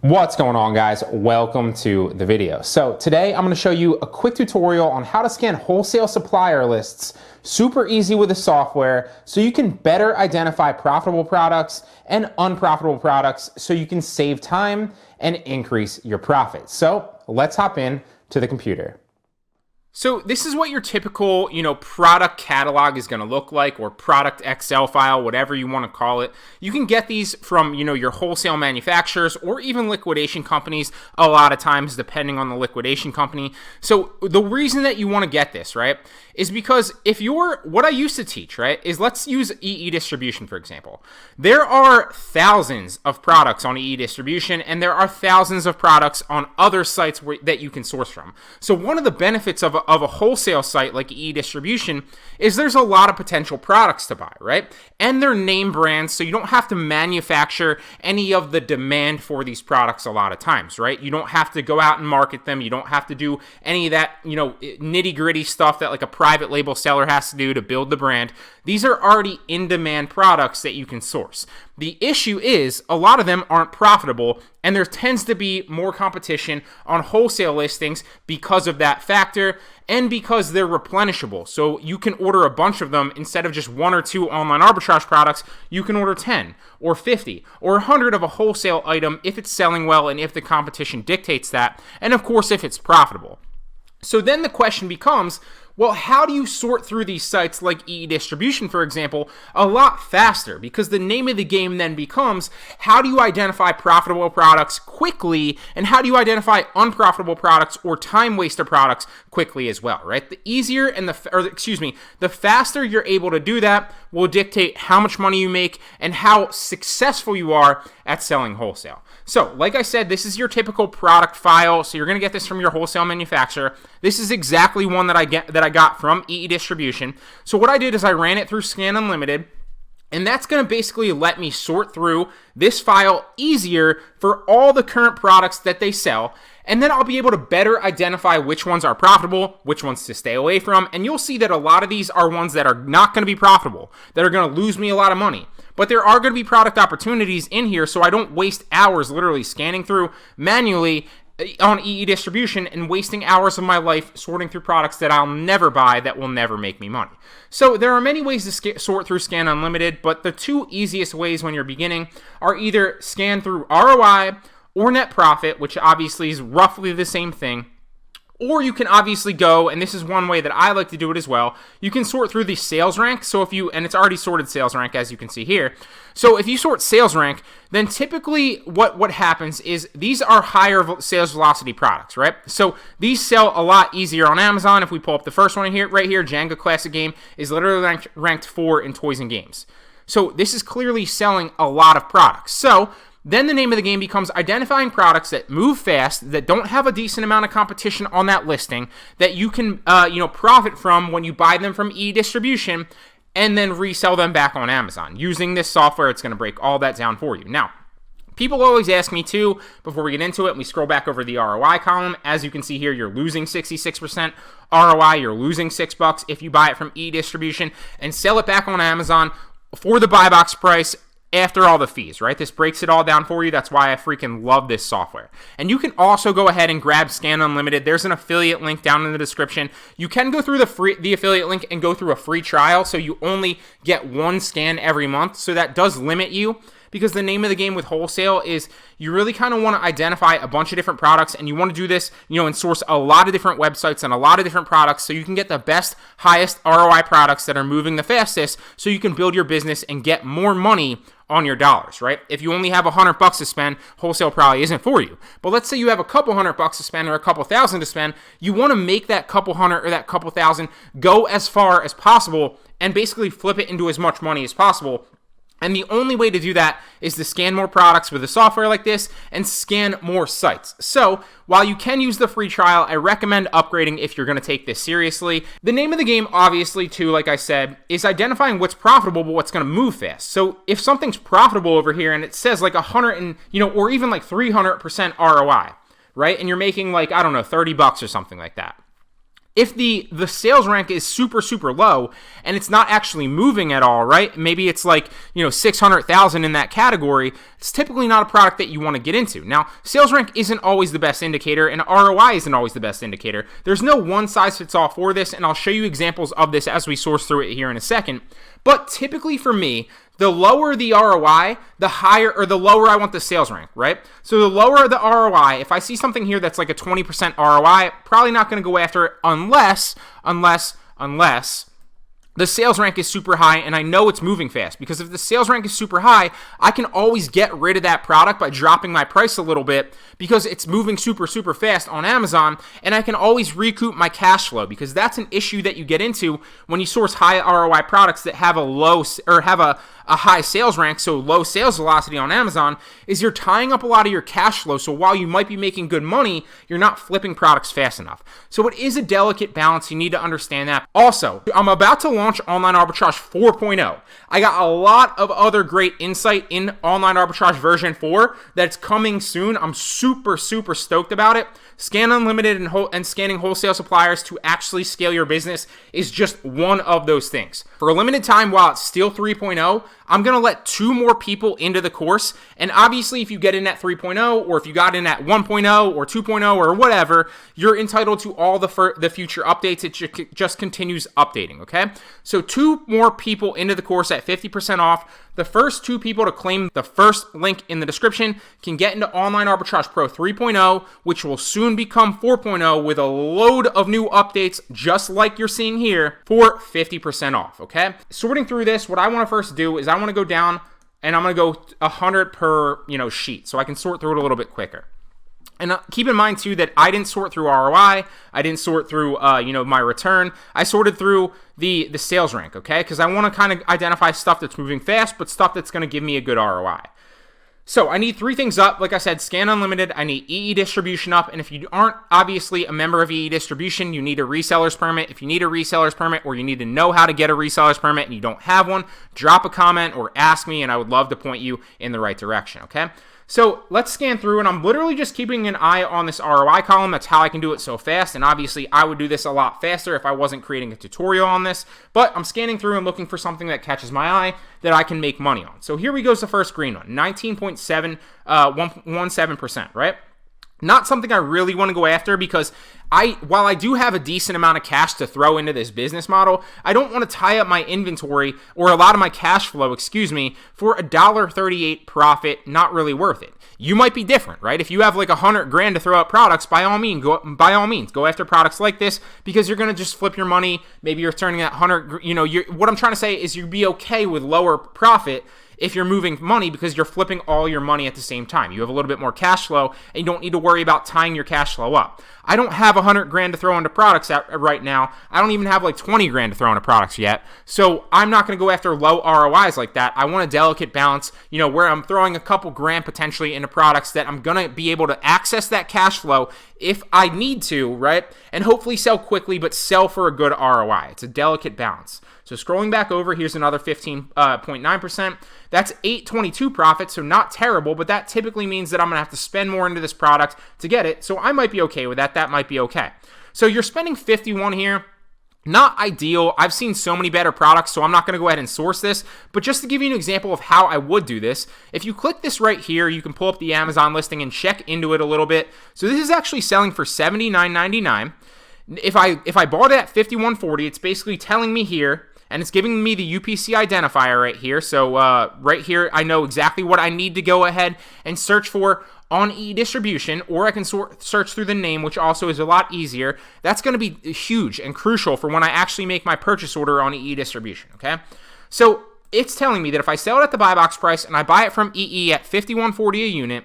What's going on, guys? Welcome to the video. So today I'm going to show you a quick tutorial on how to scan wholesale supplier lists super easy with the software so you can better identify profitable products and unprofitable products so you can save time and increase your profits. So let's hop in to the computer. So this is what your typical, product catalog is going to look like, or product Excel file, whatever you want to call it. You can get these from, your wholesale manufacturers or even liquidation companies a lot of times, depending on the liquidation company. So the reason that you want to get this, right, is because what I used to teach, right, is let's use EE distribution, for example. There are thousands of products on EE distribution, and there are thousands of products on other sites that you can source from. So one of the benefits of a wholesale site like EE distribution is there's a lot of potential products to buy, right? And they're name brands, so you don't have to manufacture any of the demand for these products a lot of times, right? You don't have to go out and market them. You don't have to do any of that, nitty-gritty stuff that like a private label seller has to do to build the brand. These are already in-demand products that you can source. The issue is a lot of them aren't profitable, and there tends to be more competition on wholesale listings because of that factor and because they're replenishable. So you can order a bunch of them instead of just one or two online arbitrage products. You can order 10 or 50 or 100 of a wholesale item if it's selling well and if the competition dictates that, and of course if it's profitable. So then the question becomes, well, how do you sort through these sites like EE Distribution, for example, a lot faster? Because the name of the game then becomes, how do you identify profitable products quickly, and how do you identify unprofitable products or time waster products quickly as well, right? The easier and the faster you're able to do that will dictate how much money you make and how successful you are at selling wholesale. So, like I said, this is your typical product file. So you're going to get this from your wholesale manufacturer. This is exactly one that I got from EE Distribution. So what I did is I ran it through Scan Unlimited, and that's going to basically let me sort through this file easier for all the current products that they sell. And then I'll be able to better identify which ones are profitable, which ones to stay away from. And you'll see that a lot of these are ones that are not going to be profitable, that are going to lose me a lot of money. But there are going to be product opportunities in here, so I don't waste hours literally scanning through manually on EE Distribution and wasting hours of my life sorting through products that I'll never buy that will never make me money. So there are many ways to sort through Scan Unlimited, but the two easiest ways when you're beginning are either scan through ROI or net profit, which obviously is roughly the same thing. Or you can obviously go, and this is one way that I like to do it as well, you can sort through the sales rank. So and it's already sorted sales rank, as you can see here. So if you sort sales rank, then typically what happens is these are higher sales velocity products, right? So these sell a lot easier on Amazon. If we pull up the first one here, right here, Jenga Classic Game is literally ranked 4 in Toys and Games. So this is clearly selling a lot of products. So then the name of the game becomes identifying products that move fast, that don't have a decent amount of competition on that listing, that you can profit from when you buy them from EE Distribution, and then resell them back on Amazon. Using this software, it's going to break all that down for you. Now, people always ask me too, before we get into it, and we scroll back over the ROI column, as you can see here, you're losing 66% ROI, you're losing $6 if you buy it from EE Distribution and sell it back on Amazon for the buy box price after all the fees, right? This breaks it all down for you. That's why I freaking love this software. And you can also go ahead and grab Scan Unlimited. There's an affiliate link down in the description. You can go through the affiliate link and go through a free trial, so you only get one scan every month. So that does limit you, because the name of the game with wholesale is you really kind of want to identify a bunch of different products, and you want to do this, and source a lot of different websites and a lot of different products so you can get the best, highest ROI products that are moving the fastest, so you can build your business and get more money on your dollars, right? If you only have $100 to spend, wholesale probably isn't for you. But let's say you have a couple $100 to spend or a couple thousand to spend, you want to make that couple hundred or that couple thousand go as far as possible and basically flip it into as much money as possible. And the only way to do that is to scan more products with a software like this and scan more sites. So while you can use the free trial, I recommend upgrading if you're going to take this seriously. The name of the game, obviously, too, like I said, is identifying what's profitable but what's going to move fast. So if something's profitable over here and it says like 100 and, or even like 300% ROI, right? And you're making like, I don't know, $30 or something like that. If the sales rank is super, super low and it's not actually moving at all, right? Maybe it's like, 600,000 in that category. It's typically not a product that you want to get into. Now, sales rank isn't always the best indicator, and ROI isn't always the best indicator. There's no one size fits all for this, and I'll show you examples of this as we source through it here in a second. But typically for me, the lower the ROI, the higher or the lower I want the sales rank, right? So the lower the ROI, if I see something here that's like a 20% ROI, probably not going to go after it unless the sales rank is super high and I know it's moving fast. Because if the sales rank is super high, I can always get rid of that product by dropping my price a little bit because it's moving super, super fast on Amazon, and I can always recoup my cash flow, because that's an issue that you get into when you source high ROI products that have a low or have a high sales rank, so low sales velocity on Amazon, is you're tying up a lot of your cash flow. So while you might be making good money, you're not flipping products fast enough. So it is a delicate balance. You need to understand that. Also, I'm about to launch Online Arbitrage 4.0. I got a lot of other great insight in Online Arbitrage version 4 that's coming soon. I'm super, super stoked about it. Scan Unlimited and scanning wholesale suppliers to actually scale your business is just one of those things. For a limited time while it's still 3.0, I'm going to let 2 more people into the course. And obviously, if you get in at 3.0, or if you got in at 1.0 or 2.0 or whatever, you're entitled to all the future updates. It just continues updating, okay? So 2 more people into the course at 50% off. The first 2 people to claim the first link in the description can get into Online Arbitrage Pro 3.0, which will soon become 4.0 with a load of new updates just like you're seeing here for 50% off, okay? Sorting through this, what I want to first do is I want to go down and I'm going to go 100 per, sheet, so I can sort through it a little bit quicker. And keep in mind, too, that I didn't sort through ROI. I didn't sort through, my return. I sorted through the sales rank, okay? Because I want to kind of identify stuff that's moving fast, but stuff that's going to give me a good ROI. So I need 3 things up. Like I said, Scan Unlimited. I need EE Distribution up. And if you aren't obviously a member of EE Distribution, you need a reseller's permit. If you need a reseller's permit, or you need to know how to get a reseller's permit and you don't have one, drop a comment or ask me, and I would love to point you in the right direction, okay? So let's scan through, and I'm literally just keeping an eye on this ROI column. That's how I can do it so fast, and obviously I would do this a lot faster if I wasn't creating a tutorial on this, but I'm scanning through and looking for something that catches my eye that I can make money on. So here we go, the first green one, 19.17%, right? Not something I really want to go after, because while I do have a decent amount of cash to throw into this business model, I don't want to tie up my inventory or a lot of my cash flow, for a $1.38 profit. Not really worth it. You might be different, right? If you have like $100,000 to throw at products, by all means, go after products like this, because you're going to just flip your money. Maybe you're turning that 100. What I'm trying to say is you'd be okay with lower profit if you're moving money, because you're flipping all your money at the same time. You have a little bit more cash flow, and you don't need to worry about tying your cash flow up. I don't have $100,000 to throw into products right now. I don't even have like $20,000 to throw into products yet. So I'm not going to go after low ROIs like that. I want a delicate balance, where I'm throwing a couple grand potentially into products that I'm going to be able to access that cash flow if I need to, right? And hopefully sell quickly, but sell for a good ROI. It's a delicate balance. So scrolling back over, here's another 15.9%. That's $8.22 profit, so not terrible, but that typically means that I'm going to have to spend more into this product to get it, so I might be okay with that. That might be okay. So you're spending 51 here. Not ideal. I've seen so many better products, so I'm not going to go ahead and source this. But just to give you an example of how I would do this, if you click this right here, you can pull up the Amazon listing and check into it a little bit. So this is actually selling for $79.99. If I bought it at $51.40, it's basically telling me here, and it's giving me the UPC identifier right here. So right here, I know exactly what I need to go ahead and search for on e-distribution, or I can search through the name, which also is a lot easier. That's going to be huge and crucial for when I actually make my purchase order on e-distribution, okay? So it's telling me that if I sell it at the buy box price and I buy it from EE at $51.40 a unit,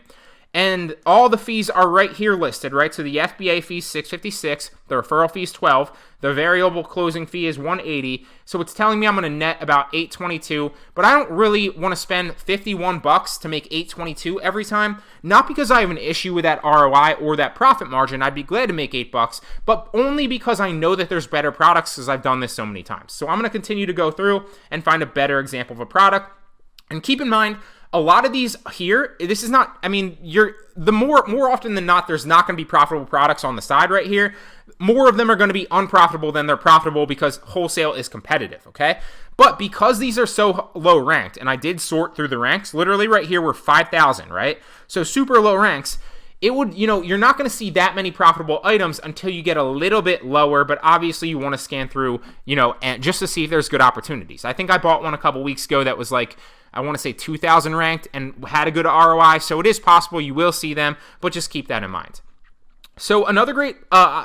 and all the fees are right here listed, right? So the FBA fee is $656, the referral fee is $12, the variable closing fee is $180. So it's telling me I'm going to net about $822, but I don't really want to spend $51 to make $822 every time. Not because I have an issue with that ROI or that profit margin. I'd be glad to make $8, but only because I know that there's better products, because I've done this so many times. So I'm going to continue to go through and find a better example of a product. And keep in mind, A lot of these here, this is not, I mean, the more often than not, there's not going to be profitable products on the side right here. More of them are going to be unprofitable than they're profitable because wholesale is competitive, okay? But because these are so low ranked, and I did sort through the ranks, literally right here we're 5,000, right? So super low ranks, it would, you're not going to see that many profitable items until you get a little bit lower, but obviously you want to scan through, and just to see if there's good opportunities. I think I bought one a couple weeks ago that was like, I want to say 2,000 ranked and had a good ROI, so it is possible you will see them, but just keep that in mind. So another great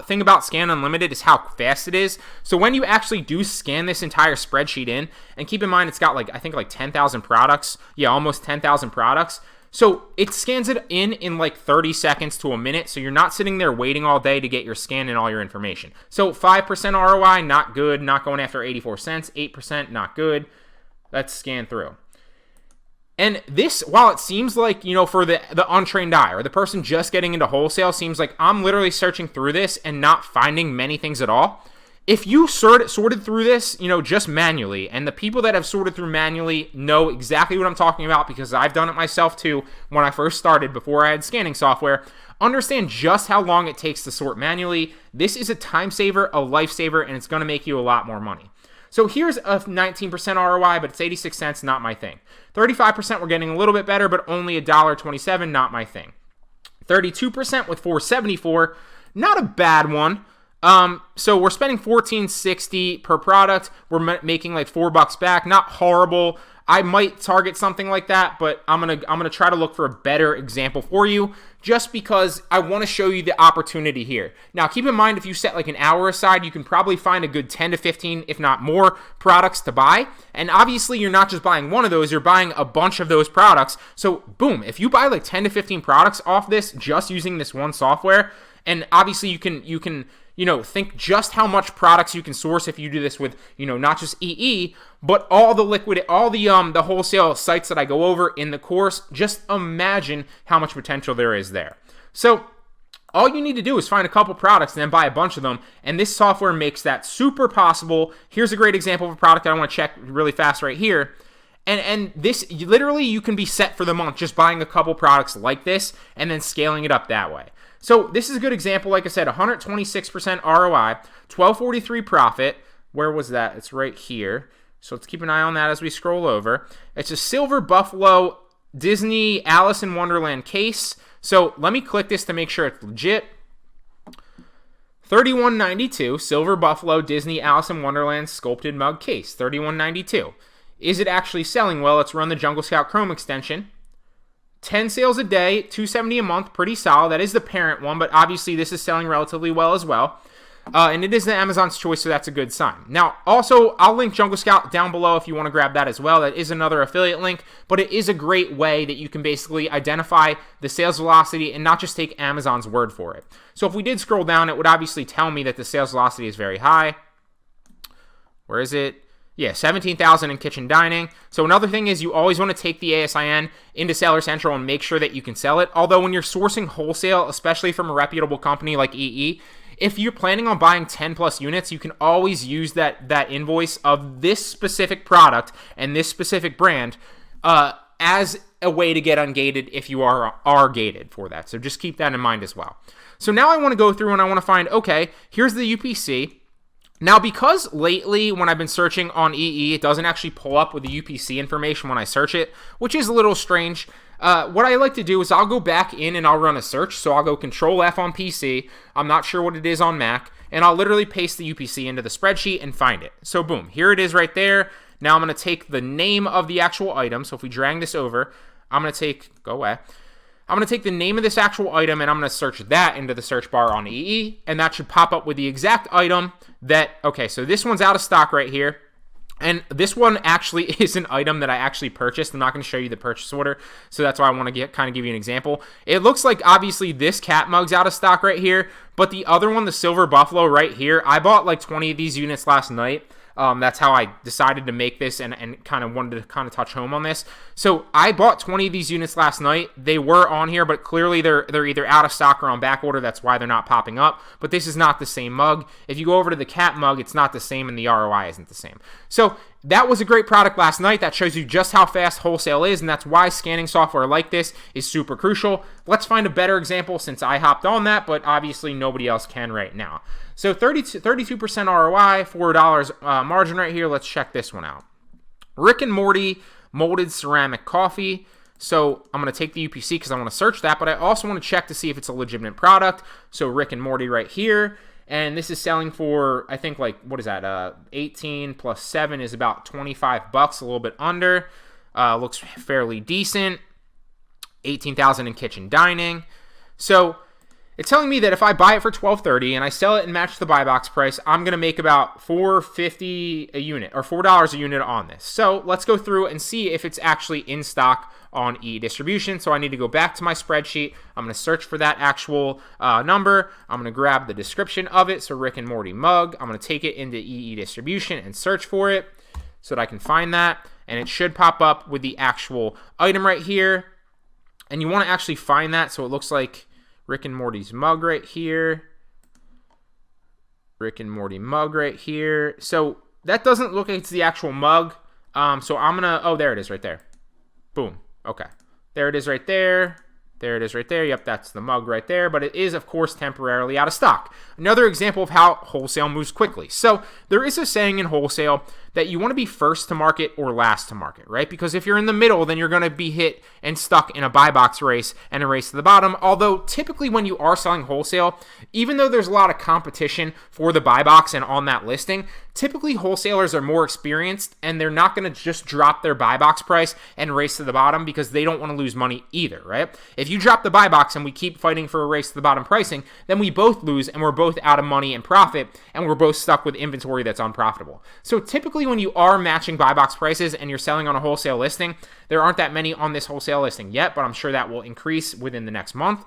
thing about Scan Unlimited is how fast it is. So when you actually do scan this entire spreadsheet in, and keep in mind it's got I think 10,000 products, almost 10,000 products. So it scans it in like 30 seconds to a minute, so you're not sitting there waiting all day to get your scan and all your information. So 5% ROI, not good, not going after 84 cents, 8%, not good. Let's scan through. And this, while it seems like, for the untrained eye or the person just getting into wholesale, seems like I'm literally searching through this and not finding many things at all. If you sorted through this, just manually, and the people that have sorted through manually know exactly what I'm talking about because I've done it myself too when I first started before I had scanning software, understand just how long it takes to sort manually. This is a time saver, a lifesaver, and it's going to make you a lot more money. So here's a 19% ROI, but it's 86 cents, not my thing. 35%, we're getting a little bit better, but only $1.27, not my thing. 32% with $4.74, not a bad one. So we're spending $14.60 per product. We're making like $4 back. Not horrible. I might target something like that, but I'm gonna try to look for a better example for you, just because I want to show you the opportunity here. Now, keep in mind, if you set like an hour aside, you can probably find a good 10 to 15, if not more, products to buy. And obviously, you're not just buying one of those; you're buying a bunch of those products. So, boom! If you buy like 10 to 15 products off this just using this one software, and obviously you can think just how much products you can source if you do this with, not just EE, but all the wholesale sites that I go over in the course. Just imagine how much potential there is there. So all you need to do is find a couple products and then buy a bunch of them, and this software makes that super possible. Here's a great example of a product that I want to check really fast right here. And this, literally, you can be set for the month just buying a couple products like this and then scaling it up that way. So this is a good example. Like I said, 126% ROI, $12.43 profit. Where was that? It's right here. So let's keep an eye on that as we scroll over. It's a Silver Buffalo Disney Alice in Wonderland case. So let me click this to make sure it's legit. $31.92, Silver Buffalo Disney Alice in Wonderland sculpted mug case. $31.92. Is it actually selling well? Let's run the Jungle Scout Chrome extension. 10 sales a day, $270 a month, pretty solid. That is the parent one, but obviously this is selling relatively well as well. And it is the Amazon's choice, so that's a good sign. Now, also, I'll link Jungle Scout down below if you want to grab that as well. That is another affiliate link, but it is a great way that you can basically identify the sales velocity and not just take Amazon's word for it. So if we did scroll down, it would obviously tell me that the sales velocity is very high. Where is it? Yeah, 17,000 in kitchen dining. So another thing is you always want to take the ASIN into Seller Central and make sure that you can sell it. Although when you're sourcing wholesale, especially from a reputable company like EE, if you're planning on buying 10 plus units, you can always use that invoice of this specific product and this specific brand as a way to get ungated if you are gated for that. So just keep that in mind as well. So now I want to go through and I want to find, okay, here's the UPC. Now, because lately when I've been searching on EE, it doesn't actually pull up with the UPC information when I search it, which is a little strange. What I like to do is I'll go back in and I'll run a search. So I'll go Control F on PC. I'm not sure what it is on Mac. And I'll literally paste the UPC into the spreadsheet and find it. So boom, here it is right there. Now I'm going to take the name of the actual item. So if we drag this over, I'm going to take, go away. I'm going to take the name of this actual item and I'm going to search that into the search bar on EE, and that should pop up with the exact item that, okay, so this one's out of stock right here. And this one actually is an item that I actually purchased. I'm not going to show you the purchase order, so that's why I want to kind of give you an example. It looks like obviously this cat mug's out of stock right here, but the other one, the Silver Buffalo right here, I bought like 20 of these units last night. That's how I decided to make this and kind of wanted to kind of touch home on this. So I bought 20 of these units last night. They were on here, but clearly they're either out of stock or on back order. That's why they're not popping up. But this is not the same mug. If you go over to the cat mug, it's not the same and the ROI isn't the same. So that was a great product last night. That shows you just how fast wholesale is, and that's why scanning software like this is super crucial. Let's find a better example since I hopped on that, but obviously nobody else can right now. So 32% ROI, $4 margin right here. Let's check this one out. Rick and Morty molded ceramic coffee. So I'm going to take the UPC because I want to search that, but I also want to check to see if it's a legitimate product. So Rick and Morty right here. And this is selling for, I think, like, what is that? 18 plus 7 is about $25, a little bit under. Looks fairly decent. 18,000 in kitchen dining. So it's telling me that if I buy it for $12.30 and I sell it and match the buy box price, I'm going to make about $4.50 a unit or $4 a unit on this. So let's go through and see if it's actually in stock on EE Distribution. So I need to go back to my spreadsheet. I'm going to search for that actual number. I'm going to grab the description of it. So Rick and Morty mug. I'm going to take it into EE Distribution and search for it so that I can find that. And it should pop up with the actual item right here. And you want to actually find that so it looks like Rick and Morty's mug right here. Rick and Morty mug right here. So that doesn't look like it's the actual mug. So I'm going to, oh, there it is right there. Boom. Okay. There it is right there. There it is right there. Yep, that's the mug right there. But it is, of course, temporarily out of stock. Another example of how wholesale moves quickly. So there is a saying in wholesale that you want to be first to market or last to market, right? Because if you're in the middle, then you're going to be hit and stuck in a buy box race and a race to the bottom. Although typically when you are selling wholesale, even though there's a lot of competition for the buy box and on that listing, typically wholesalers are more experienced and they're not going to just drop their buy box price and race to the bottom because they don't want to lose money either, right? If you drop the buy box and we keep fighting for a race to the bottom pricing, then we both lose and we're both out of money and profit and we're both stuck with inventory that's unprofitable. So typically when you are matching buy box prices and you're selling on a wholesale listing, there aren't that many on this wholesale listing yet, but I'm sure that will increase within the next month.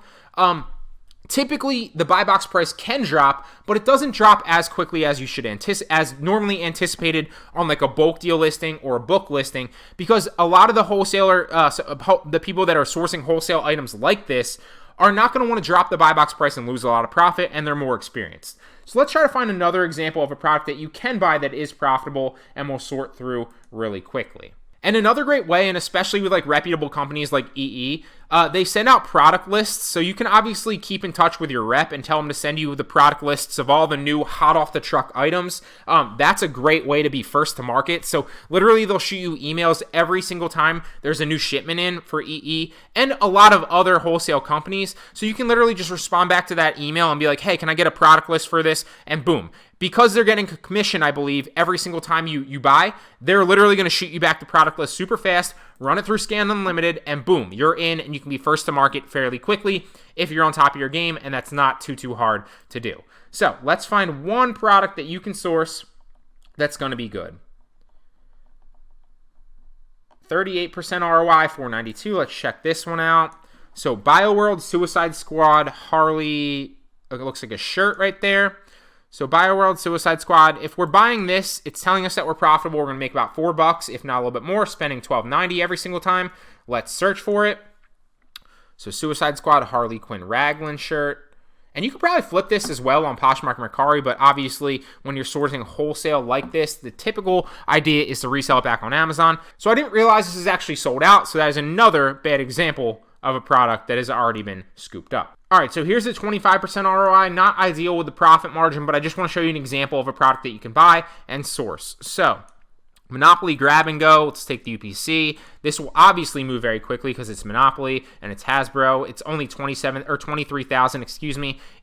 Typically, the buy box price can drop, but it doesn't drop as quickly as you should as normally anticipated on like a bulk deal listing or a book listing, because a lot of the wholesaler, the people that are sourcing wholesale items like this are not going to want to drop the buy box price and lose a lot of profit, and they're more experienced. So let's try to find another example of a product that you can buy that is profitable and will sort through really quickly. And another great way, and especially with like reputable companies like EE, they send out product lists, so you can obviously keep in touch with your rep and tell them to send you the product lists of all the new hot off the truck items. That's a great way to be first to market. So literally they'll shoot you emails every single time there's a new shipment in for EE and a lot of other wholesale companies. So you can literally just respond back to that email and be like, hey, can I get a product list for this? And boom. Because they're getting a commission, I believe, every single time you buy, they're literally going to shoot you back the product list super fast, run it through Scan Unlimited, and boom, you're in and you can be first to market fairly quickly if you're on top of your game, and that's not too hard to do. So let's find one product that you can source that's going to be good. 38% ROI, $4.92. Let's check this one out. So BioWorld, Suicide Squad, Harley, it looks like a shirt right there. So BioWorld, Suicide Squad, if we're buying this, it's telling us that we're profitable. We're going to make about $4, if not a little bit more, spending $12.90 every single time. Let's search for it. So Suicide Squad, Harley Quinn Raglan shirt. And you could probably flip this as well on Poshmark and Mercari, but obviously when you're sourcing wholesale like this, the typical idea is to resell it back on Amazon. So I didn't realize this is actually sold out, so that is another bad example of a product that has already been scooped up. All right, so here's the 25% ROI. Not ideal with the profit margin, but I just want to show you an example of a product that you can buy and source. So Monopoly Grab and Go, let's take the UPC. This will obviously move very quickly because it's Monopoly and it's Hasbro. It's only 23,000,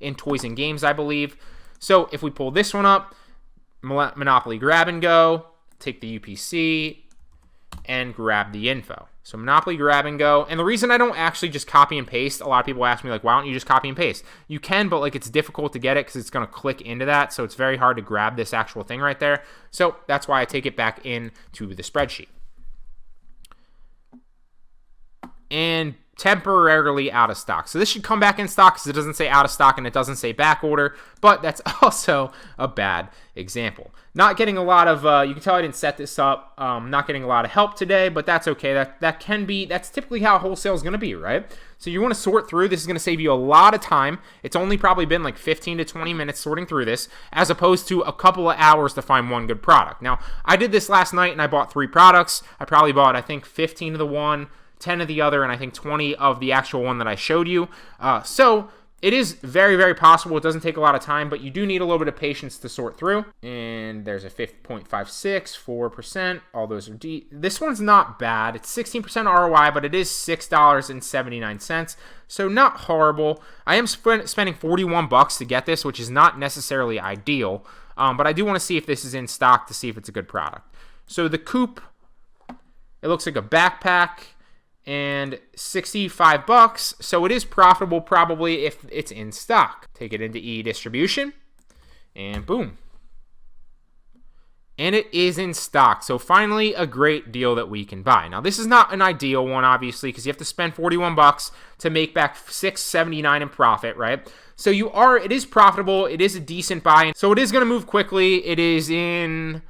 in toys and games, I believe. So if we pull this one up, Monopoly Grab and Go, take the UPC and grab the info. So Monopoly Grab and Go. And the reason I don't actually just copy and paste, a lot of people ask me like, why don't you just copy and paste? You can, but like it's difficult to get it because it's going to click into that. So it's very hard to grab this actual thing right there. So that's why I take it back into the spreadsheet. And temporarily out of stock. So this should come back in stock because it doesn't say out of stock and it doesn't say back order, but that's also a bad example. Not getting a lot of, you can tell I didn't set this up, not getting a lot of help today, but that's okay. That's typically how wholesale is going to be, right? So you want to sort through. This is going to save you a lot of time. It's only probably been like 15 to 20 minutes sorting through this, as opposed to a couple of hours to find one good product. Now, I did this last night and I bought 3 products. I probably bought, I think, 15 of the one, 10 of the other, and I think 20 of the actual one that I showed you. So it is very, very possible. It doesn't take a lot of time, but you do need a little bit of patience to sort through. And there's a 5.56, 4%. All those are D. This one's not bad. It's 16% ROI, but it is $6.79. So not horrible. I am spending $41 to get this, which is not necessarily ideal. But I do want to see if this is in stock to see if it's a good product. So the coupe, it looks like a backpack, and $65, so it is profitable probably if it's in stock. Take it into e-distribution, and boom. And it is in stock, so finally a great deal that we can buy. Now this is not an ideal one, obviously, because you have to spend $41 to make back $6.79 in profit, right? So it is profitable, it is a decent buy, so it is going to move quickly. It is in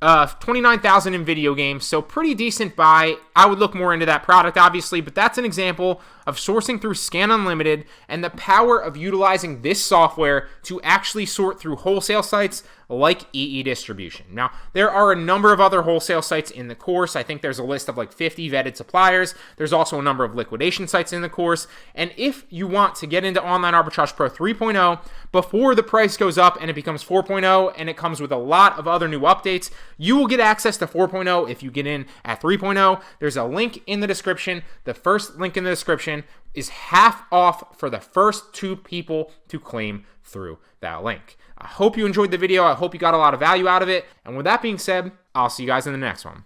29,000 in video games, so pretty decent buy. I would look more into that product, obviously, but that's an example of sourcing through Scan Unlimited and the power of utilizing this software to actually sort through wholesale sites like EE Distribution. Now, there are a number of other wholesale sites in the course. I think there's a list of like 50 vetted suppliers. There's also a number of liquidation sites in the course. And if you want to get into Online Arbitrage Pro 3.0 before the price goes up and it becomes 4.0 and it comes with a lot of other new updates, you will get access to 4.0 if you get in at 3.0. There's a link in the description. The first link in the description is half off for the first 2 people to claim through that link. I hope you enjoyed the video. I hope you got a lot of value out of it. And with that being said, I'll see you guys in the next one.